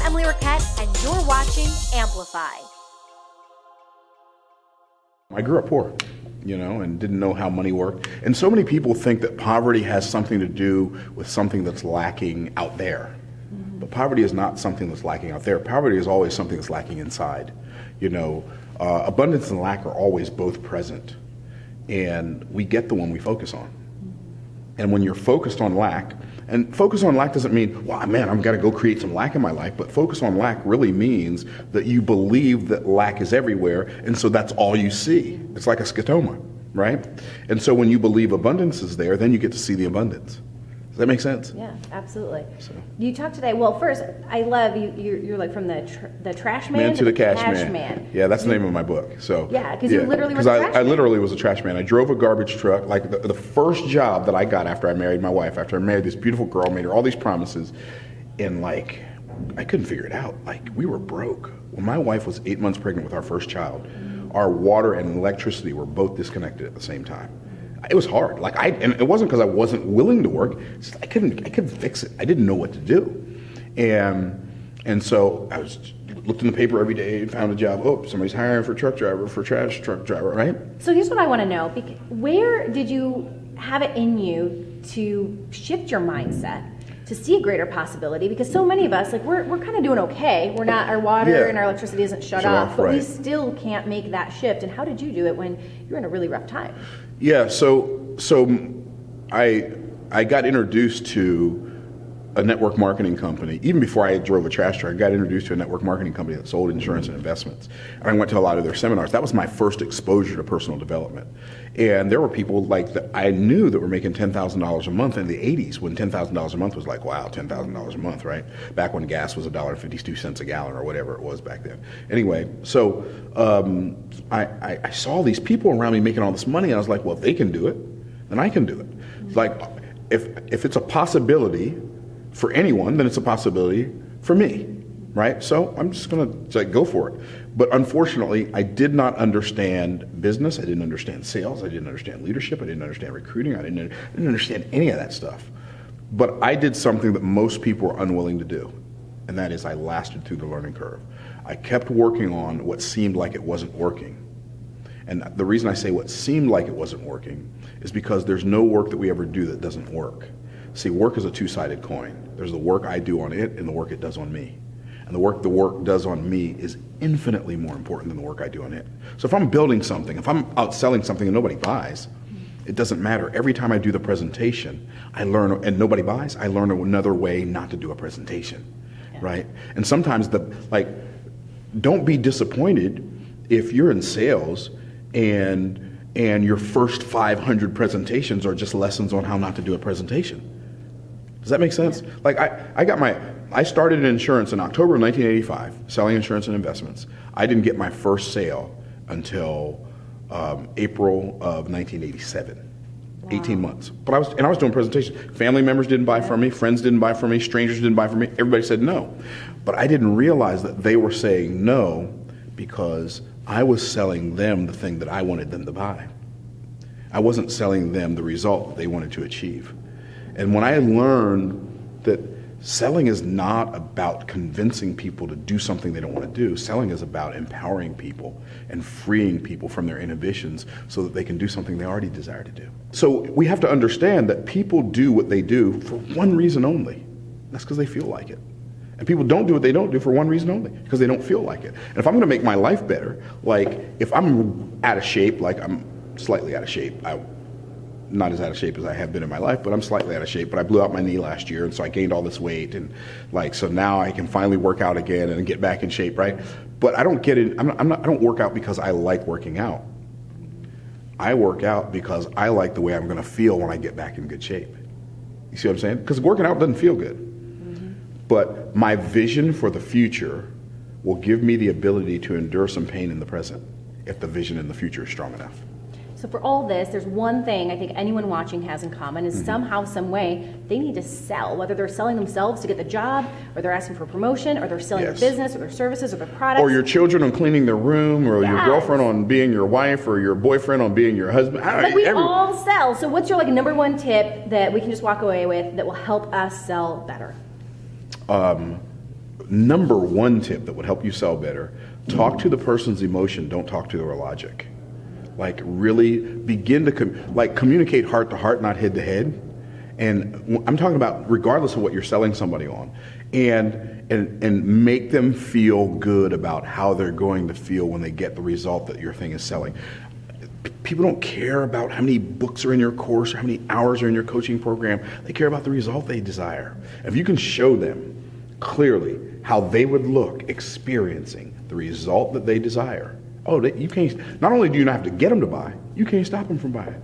Emily Raquette, and you're watching Amplified. I grew up poor, and didn't know how money worked. And so many people think that poverty has something to do with something that's lacking out there. But poverty is not something that's lacking out there. Poverty is always something that's lacking inside. Abundance and lack are always both present. And we get the one we focus on. And when you're focused on lack, and focus on lack doesn't mean, well, man, I've got to go create some lack in my life. But focus on lack really means that you believe that lack is everywhere. And so that's all you see. It's like a scotoma, right? And so when you believe abundance is there, then you get to see the abundance. Does that make sense? Yeah, absolutely. So. You talked today. Well, first, I love you. You're like from the trash man to the cash man. Yeah, that's the name of my book. So yeah, because you literally were a trash man. I literally was a trash man. I drove a garbage truck. Like the first job that I got after I married my wife, after I married this beautiful girl, made her all these promises, and I couldn't figure it out. We were broke. When my wife was 8 months pregnant with our first child, our water and electricity were both disconnected at the same time. It was hard. And it wasn't because I wasn't willing to work. It's just I couldn't fix it. I didn't know what to do. And so I looked in the paper every day and found a job. Oh, somebody's hiring for trash truck driver, right? So here's what I want to know. Where did you have it in you to shift your mindset to see a greater possibility? Because so many of us, we're kind of doing okay. We're not, our water and our electricity isn't shut off, but we still can't make that shift. And how did you do it when you're in a really rough time? Yeah, so I got introduced to a network marketing company. Even before I drove a trash truck, I got introduced to a network marketing company that sold insurance and investments. And I went to a lot of their seminars. That was my first exposure to personal development. And there were people that I knew that were making $10,000 a month in the 80s, when $10,000 a month was wow, $10,000 a month, right? Back when gas was $1.52 a gallon or whatever it was back then. Anyway, so I saw these people around me making all this money, and I was like, well, if they can do it, then I can do it. If it's a possibility for anyone, then it's a possibility for me, right? So I'm just going to go for it. But unfortunately, I did not understand business. I didn't understand sales. I didn't understand leadership. I didn't understand recruiting. I didn't understand any of that stuff. But I did something that most people are unwilling to do, and that is I lasted through the learning curve. I kept working on what seemed like it wasn't working. And the reason I say what seemed like it wasn't working is because there's no work that we ever do that doesn't work. See, work is a two-sided coin. There's the work I do on it and the work it does on me. And the work does on me is infinitely more important than the work I do on it. So if I'm building something, if I'm out selling something and nobody buys, it doesn't matter. Every time I do the presentation, I learn, and nobody buys, I learn another way not to do a presentation, right? And sometimes don't be disappointed if you're in sales and your first 500 presentations are just lessons on how not to do a presentation. Does that make sense? I started in insurance in October of 1985, selling insurance and investments. I didn't get my first sale until April of 1987. Wow. 18 months. But I was doing presentations. Family members didn't buy from me, friends didn't buy from me, strangers didn't buy from me. Everybody said no. But I didn't realize that they were saying no because I was selling them the thing that I wanted them to buy. I wasn't selling them the result that they wanted to achieve. And when I learned that selling is not about convincing people to do something they don't want to do, selling is about empowering people and freeing people from their inhibitions so that they can do something they already desire to do. So we have to understand that people do what they do for one reason only. That's because they feel like it. And people don't do what they don't do for one reason only, because they don't feel like it. And if I'm going to make my life better, if I'm out of shape, I'm slightly out of shape, not as out of shape as I have been in my life, but I'm slightly out of shape. But I blew out my knee last year, and so I gained all this weight, and so now I can finally work out again and get back in shape, right? But I don't I don't work out because I like working out. I work out because I like the way I'm going to feel when I get back in good shape. You see what I'm saying? Because working out doesn't feel good. Mm-hmm. But my vision for the future will give me the ability to endure some pain in the present if the vision in the future is strong enough. So for all this, there's one thing I think anyone watching has in common is somehow, some way, they need to sell, whether they're selling themselves to get the job, or they're asking for a promotion, or they're selling their business, or their services, or their products. Or your children on cleaning their room, or your girlfriend on being your wife, or your boyfriend on being your husband. We all sell. So what's your number one tip that we can just walk away with that will help us sell better? number one tip that would help you sell better: talk to the person's emotion, don't talk to their logic. Like, really begin to communicate heart to heart, not head to head. And I'm talking about regardless of what you're selling somebody on, and make them feel good about how they're going to feel when they get the result that your thing is selling. People don't care about how many books are in your course or how many hours are in your coaching program. They care about the result they desire. If you can show them clearly how they would look experiencing the result that they desire, you can't. Not only do you not have to get them to buy, you can't stop them from buying.